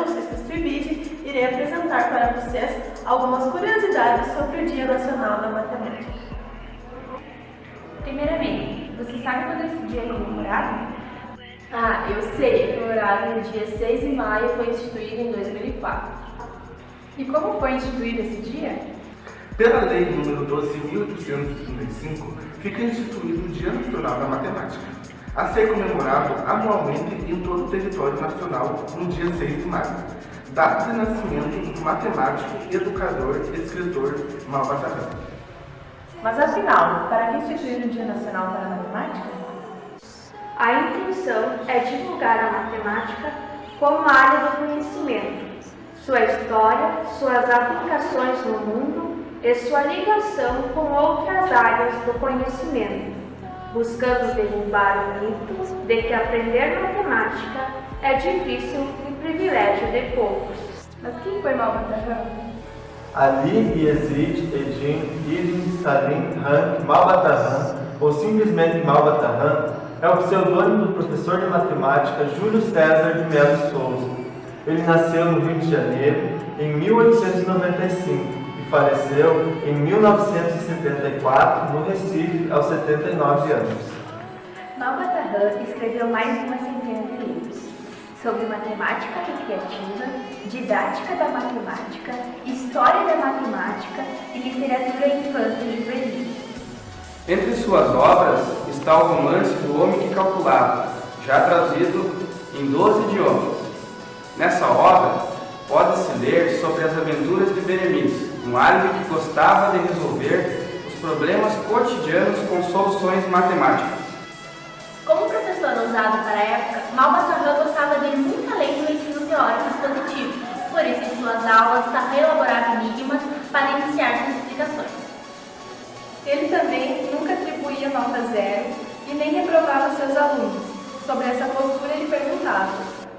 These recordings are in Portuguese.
Bolsistas PIBID, irei apresentar para vocês algumas curiosidades sobre o Dia Nacional da Matemática. Primeiramente, você sabe quando esse dia é comemorado? Eu sei, comemorado no dia 6 de maio, foi instituído em 2004. E como foi instituído esse dia? Pela Lei nº 12.835, fica instituído o Dia Nacional da Matemática, a ser comemorado anualmente em todo o território nacional no dia 6 de maio, data de nascimento do matemático, educador e escritor Malba Tahan. Mas afinal, para que instituir o Dia Nacional para a Matemática? A intenção é divulgar a matemática como área do conhecimento, sua história, suas aplicações no mundo e sua ligação com outras áreas do conhecimento, buscando derrubar o mito de que aprender matemática é difícil e privilégio de poucos. Mas quem foi Malba Tahan? Ali Yazid Eddin Ibn Salim Rank Malba Tahan, ou simplesmente Malba Tahan, é o pseudônimo do professor de matemática Júlio César de Melo Souza. Ele nasceu no Rio de Janeiro em 1895 e faleceu em 1974 no Recife, aos 79 anos. Malba Tahan escreveu mais de uma centena de livros sobre matemática recreativa, didática da matemática, história da matemática e literatura infanto-juvenil. Entre suas obras está o romance do Homem que Calculava, já traduzido em 12 idiomas. Nessa obra, pode-se ler sobre as aventuras de Beremiz, um árabe que gostava de resolver os problemas cotidianos com soluções matemáticas. Como professor ousado para a época, Malba Tahan gostava de ir muito além do ensino teórico expositivo. Por isso, em suas aulas, Tahan elaborava enigmas para iniciar suas explicações. Ele também nunca atribuía nota zero e nem reprovava seus alunos. Sobre essa postura ele perguntava: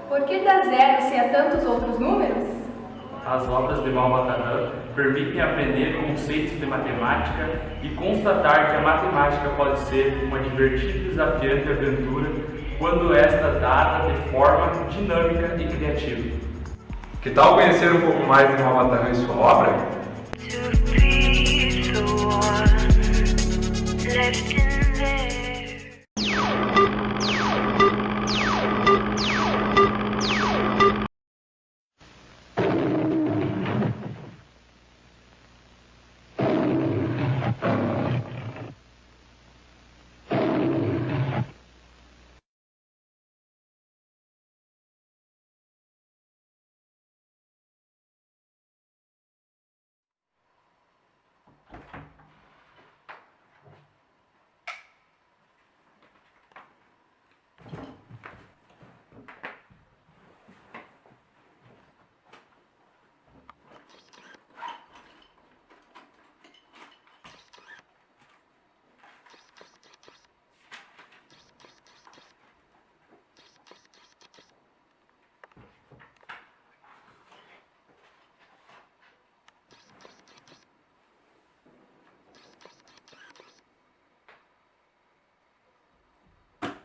por que dá zero se há tantos outros números? As obras de Malba Tahan permitem aprender conceitos de matemática e constatar que a matemática pode ser uma divertida e desafiante aventura quando esta é dada de forma dinâmica e criativa. Que tal conhecer um pouco mais de Malba Tahan e sua obra?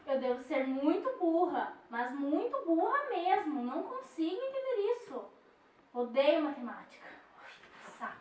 Eu devo ser muito burra, mas muito burra mesmo. Não consigo entender isso. Odeio matemática. Saco.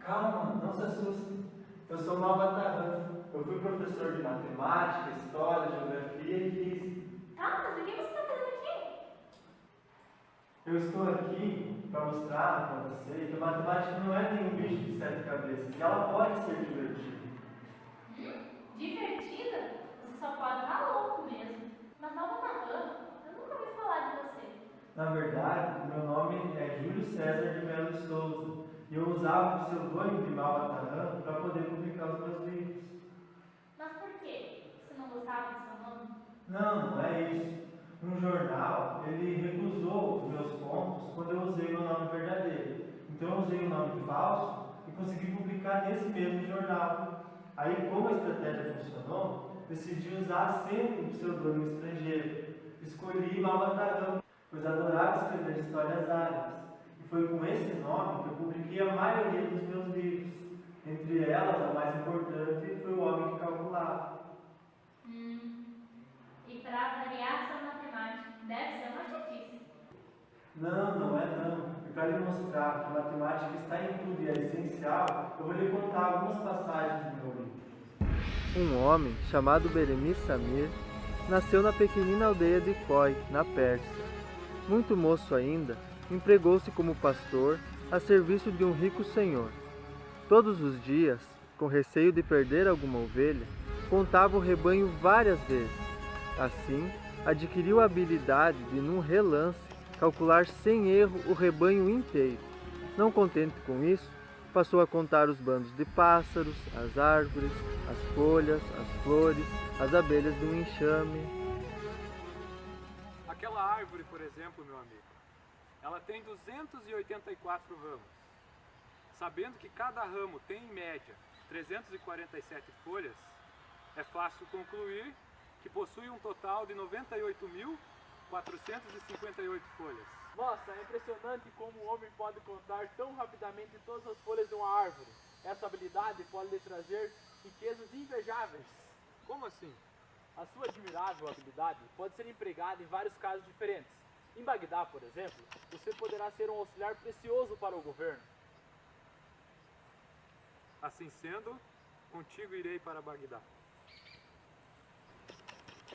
Calma, não se assuste. Eu sou Malba Tahan. Eu fui professor de matemática, história, geografia e física. Tá, mas o que você está fazendo aqui? Eu estou aqui para mostrar para você que a matemática não é nenhum bicho de 7 cabeças, e ela pode ser divertida. Divertida? Você só pode estar louco mesmo. Mas Malba Tahan, eu nunca ouvi falar de você. Na verdade, meu nome é Júlio César de Melo Souza. E eu usava o pseudônimo de Malba Tahan para poder publicar os meus livros. Mas por quê? Você não gostava do seu nome? Não, não é isso. Um jornal, ele recusou os meus contos quando eu usei meu nome Então eu usei um nome falso e consegui publicar nesse mesmo jornal. Aí, como a estratégia funcionou, decidi usar sempre um pseudônimo estrangeiro. Escolhi Malbatarã, pois adorava escrever histórias árabes. E foi com esse nome que eu publiquei a maioria dos meus livros. Entre elas, a mais importante foi O Homem que Calculava. E para variar sua matemática, deve ser uma chatice. Não é não. E para lhe mostrar que a matemática está em tudo e é essencial, eu vou lhe contar algumas passagens do meu livro. Um homem chamado Beremis Samir nasceu na pequenina aldeia de Khoi, na Pérsia. Muito moço ainda, empregou-se como pastor a serviço de um rico senhor. Todos os dias, com receio de perder alguma ovelha, contava o rebanho várias vezes. Assim, adquiriu a habilidade de, num relance, calcular sem erro o rebanho inteiro. Não contente com isso, passou a contar os bandos de pássaros, as árvores, as folhas, as flores, as abelhas de um enxame. Aquela árvore, por exemplo, meu amigo, ela tem 284 ramos. Sabendo que cada ramo tem, em média, 347 folhas, é fácil concluir que possui um total de 98.458 folhas. Nossa, é impressionante como o homem pode contar tão rapidamente todas as folhas de uma árvore. Essa habilidade pode lhe trazer riquezas invejáveis. Como assim? A sua admirável habilidade pode ser empregada em vários casos diferentes. Em Bagdá, por exemplo, você poderá ser um auxiliar precioso para o governo. Assim sendo, contigo irei para Bagdá.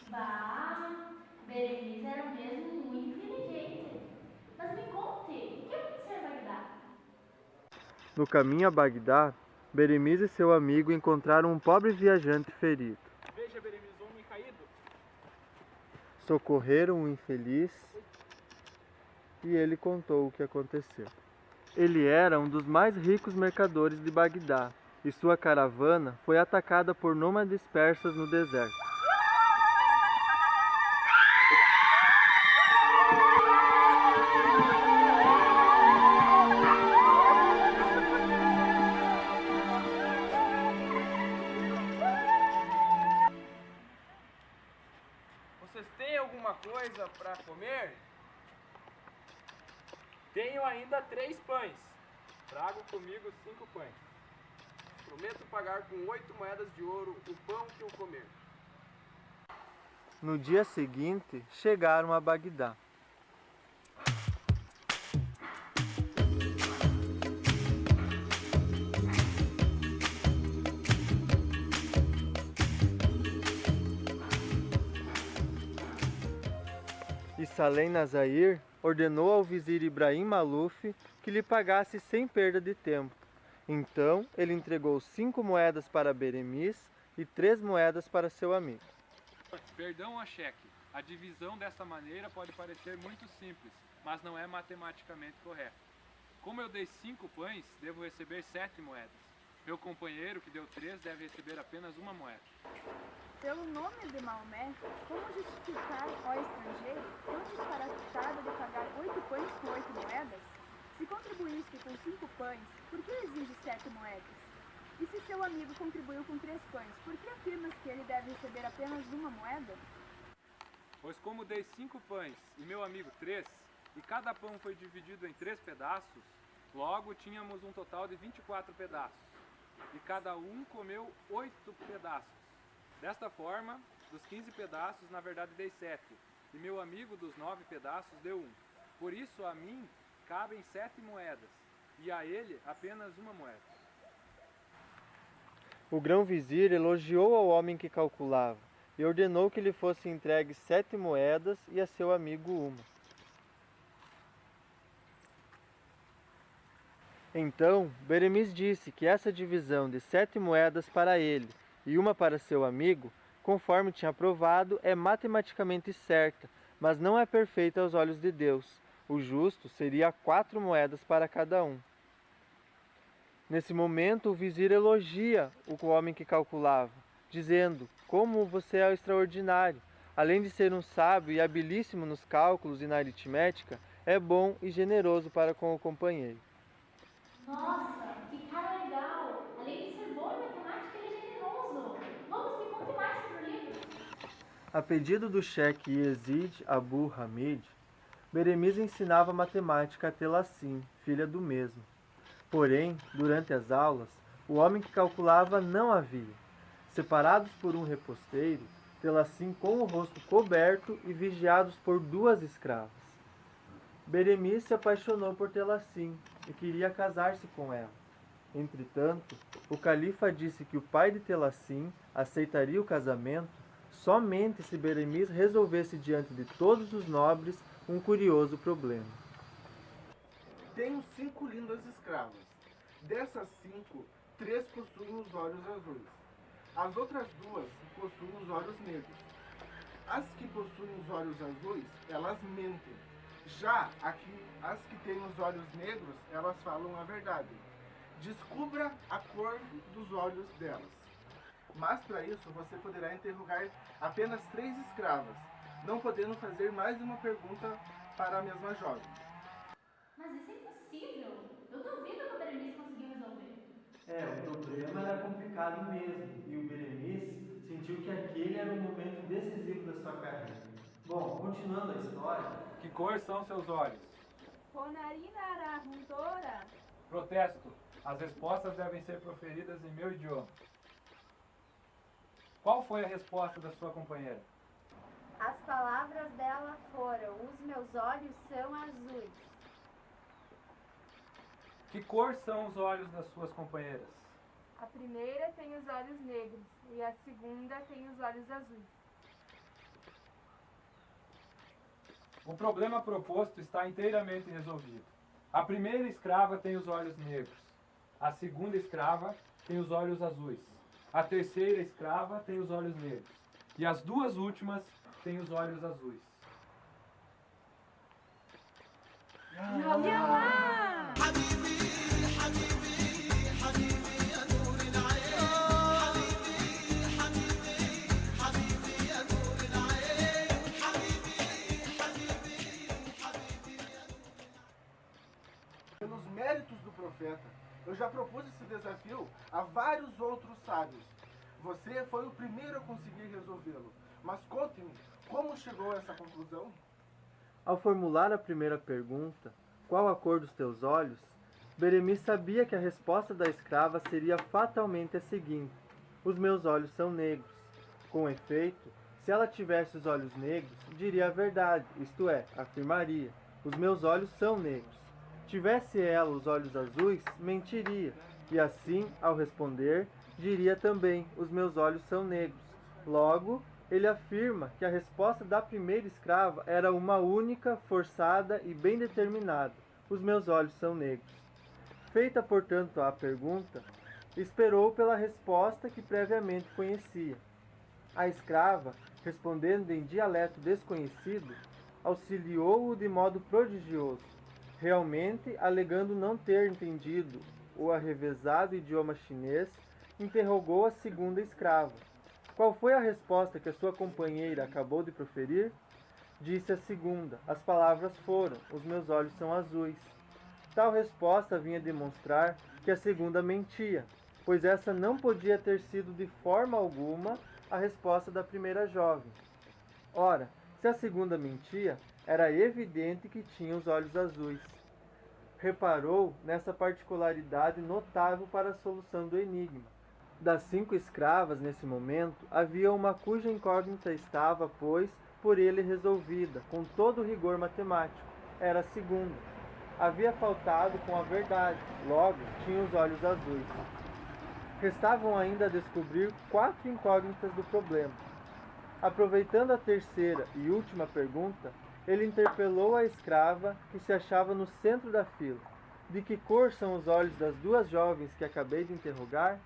Bah, Berenice era mesmo muito inteligente. Mas me conte, o que aconteceu em Bagdá? No caminho a Bagdá, Beremis e seu amigo encontraram um pobre viajante ferido. Veja, Berenice, um homem caído. Socorreram o infeliz e ele contou o que aconteceu. Ele era um dos mais ricos mercadores de Bagdá e sua caravana foi atacada por nômades persas no deserto. Vocês têm alguma coisa para comer? Tenho ainda 3 pães. Trago comigo 5 pães. Prometo pagar com 8 moedas de ouro o pão que eu comer. No dia seguinte, chegaram a Bagdá. E Salem Nazair ordenou ao vizir Ibrahim Maluf que lhe pagasse sem perda de tempo. Então ele entregou 5 moedas para Beremis e 3 moedas para seu amigo. Perdão a cheque. A divisão dessa maneira pode parecer muito simples, mas não é matematicamente correta. Como eu dei 5 pães, devo receber 7 moedas. Meu companheiro, que deu 3, deve receber apenas 1 moeda. Pelo nome de Maomé, como justificar, ó estrangeiro, tão disparatado de pagar 8 pães com 8 moedas? Se contribuíste com 5 pães, por que exige 7 moedas? E se seu amigo contribuiu com 3 pães, por que afirmas que ele deve receber apenas 1 moeda? Pois como dei 5 pães e meu amigo 3, e cada pão foi dividido em 3 pedaços, logo tínhamos um total de 24 pedaços, e cada um comeu 8 pedaços. Desta forma, dos 15 pedaços, na verdade dei 7, e meu amigo dos 9 pedaços deu 1. Por isso a mim cabem 7 moedas, e a ele apenas 1 moeda. O grão-vizir elogiou ao homem que calculava e ordenou que lhe fossem entregues 7 moedas e a seu amigo 1. Então, Beremis disse que essa divisão de 7 moedas para ele e 1 para seu amigo, conforme tinha provado, é matematicamente certa, mas não é perfeita aos olhos de Deus. O justo seria 4 moedas para cada um. Nesse momento, o vizir elogia o homem que calculava, dizendo: como você é extraordinário! Além de ser um sábio e habilíssimo nos cálculos e na aritmética, é bom e generoso para com o companheiro. Nossa, que cara legal! Além de ser bom em matemática, ele é generoso. Vamos, me conte mais sobre o livro. A pedido do cheque Yazid Abu Hamid, Beremiz ensinava matemática a Telassim, filha do mesmo. Porém, durante as aulas, o homem que calculava não havia. Separados por um reposteiro, Telassim com o rosto coberto e vigiados por 2 escravas. Beremiz se apaixonou por Telassim e queria casar-se com ela. Entretanto, o califa disse que o pai de Telassim aceitaria o casamento somente se Beremiz resolvesse diante de todos os nobres um curioso problema. Tenho 5 lindas escravas. Dessas 5, 3 possuem os olhos azuis. As outras 2 possuem os olhos negros. As que possuem os olhos azuis, elas mentem. Já as que têm os olhos negros, elas falam a verdade. Descubra a cor dos olhos delas. Mas para isso você poderá interrogar apenas 3 escravas, não podendo fazer mais uma pergunta para a mesma jovem. Mas isso é impossível. Eu duvido que o Berenice conseguiu resolver. O problema era complicado mesmo, e o Berenice sentiu que aquele era o momento decisivo da sua carreira. Bom, continuando a história... Que cor são seus olhos? Ponarinarahuntora. Protesto. As respostas devem ser proferidas em meu idioma. Qual foi a resposta da sua companheira? As palavras dela foram: os meus olhos são azuis. Que cor são os olhos das suas companheiras? A primeira tem os olhos negros e a segunda tem os olhos azuis. O problema proposto está inteiramente resolvido. A primeira escrava tem os olhos negros. A segunda escrava tem os olhos azuis. A terceira escrava tem os olhos negros. E as 2 últimas têm os olhos azuis. Pelos méritos do profeta, eu já propus esse desafio a vários outros sábios. Você foi o primeiro a conseguir resolvê-lo. Mas conte-me, como chegou a essa conclusão? Ao formular a primeira pergunta, qual a cor dos teus olhos, Beremiz sabia que a resposta da escrava seria fatalmente a seguinte: os meus olhos são negros. Com efeito, se ela tivesse os olhos negros, diria a verdade, isto é, afirmaria: os meus olhos são negros. Tivesse ela os olhos azuis, mentiria, e assim, ao responder, diria também: os meus olhos são negros. Logo, ele afirma que a resposta da primeira escrava era uma única, forçada e bem determinada: os meus olhos são negros. Feita, portanto, a pergunta, esperou pela resposta que previamente conhecia. A escrava, respondendo em dialeto desconhecido, auxiliou-o de modo prodigioso. Realmente, alegando não ter entendido o arrevezado idioma chinês, interrogou a segunda escrava: qual foi a resposta que a sua companheira acabou de proferir? Disse a segunda: as palavras foram: os meus olhos são azuis. Tal resposta vinha demonstrar que a segunda mentia, pois essa não podia ter sido de forma alguma a resposta da primeira jovem. Ora, se a segunda mentia, era evidente que tinha os olhos azuis. Reparou nessa particularidade notável para a solução do enigma. Das 5 escravas, nesse momento, havia uma cuja incógnita estava, pois, por ele resolvida, com todo o rigor matemático. Era a segunda. Havia faltado com a verdade, logo tinha os olhos azuis. Restavam ainda descobrir 4 incógnitas do problema. Aproveitando a terceira e última pergunta, ele interpelou a escrava que se achava no centro da fila. De que cor são os olhos das 2 jovens que acabei de interrogar?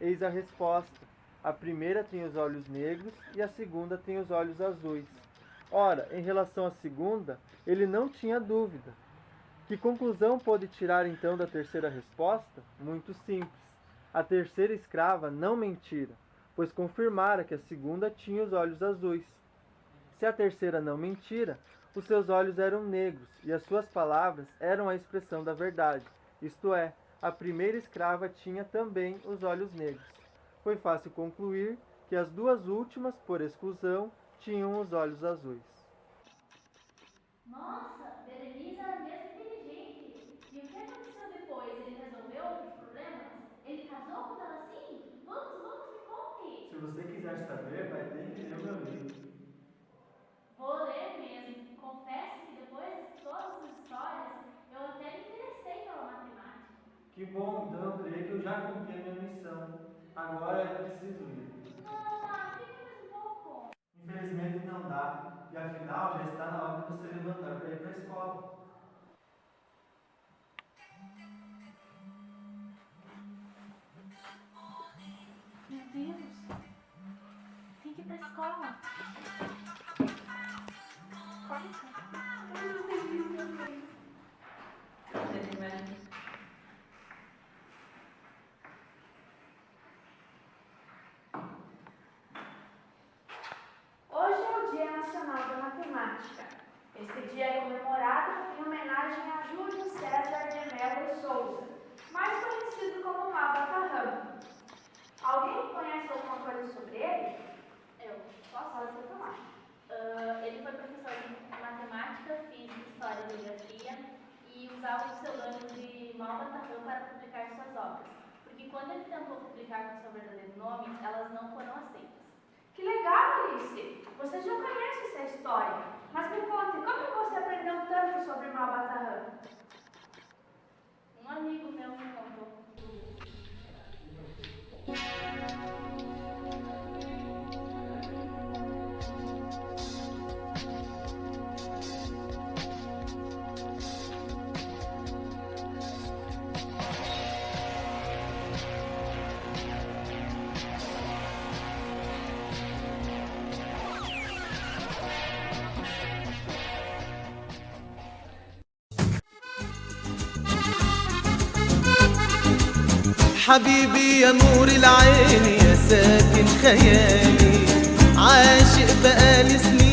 Eis a resposta: a primeira tem os olhos negros e a segunda tem os olhos azuis. Ora, em relação à segunda, ele não tinha dúvida. Que conclusão pôde tirar então da terceira resposta? Muito simples. A terceira escrava não mentira, pois confirmara que a segunda tinha os olhos azuis. Se a terceira não mentira, os seus olhos eram negros e as suas palavras eram a expressão da verdade, isto é, a primeira escrava tinha também os olhos negros. Foi fácil concluir que as duas últimas, por exclusão, tinham os olhos azuis. Nossa, Berenice era mesmo inteligente. E o que aconteceu depois? Ele resolveu outros problemas? Ele casou com ela assim? Vamos, me conte. Se você quiser saber, vai ter que ler o meu livro. Vou ler mesmo. Confesso que depois de todas as histórias, eu até me interessei pela matemática. Que bom, então eu creio que eu já cumpri a minha missão. Agora eu preciso ir. Não, fica mais um pouco. Infelizmente não dá. E afinal, já está na hora de você levantar para ir para a escola. Meu Deus. Tem que ir pra escola. Hoje é o Dia Nacional da Matemática. Este dia é comemorado em homenagem a Júlio César de Mello Souza, mais conhecido como Malba. Alguém conhece alguma coisa sobre ele? Eu. Posso falar? Ele foi professor de matemática, física, história e geografia e usava o pseudônimo de Malba para publicar suas obras, porque quando ele tentou publicar com seu verdadeiro nome, elas não foram aceitas. Que legal, Alice! Você já conhece essa história, mas me conte, como você aprendeu tanto sobre Malba? Um amigo meu me contou. حبيبي يا نور العين يا ساكن خيالي عاشق بقالي سنين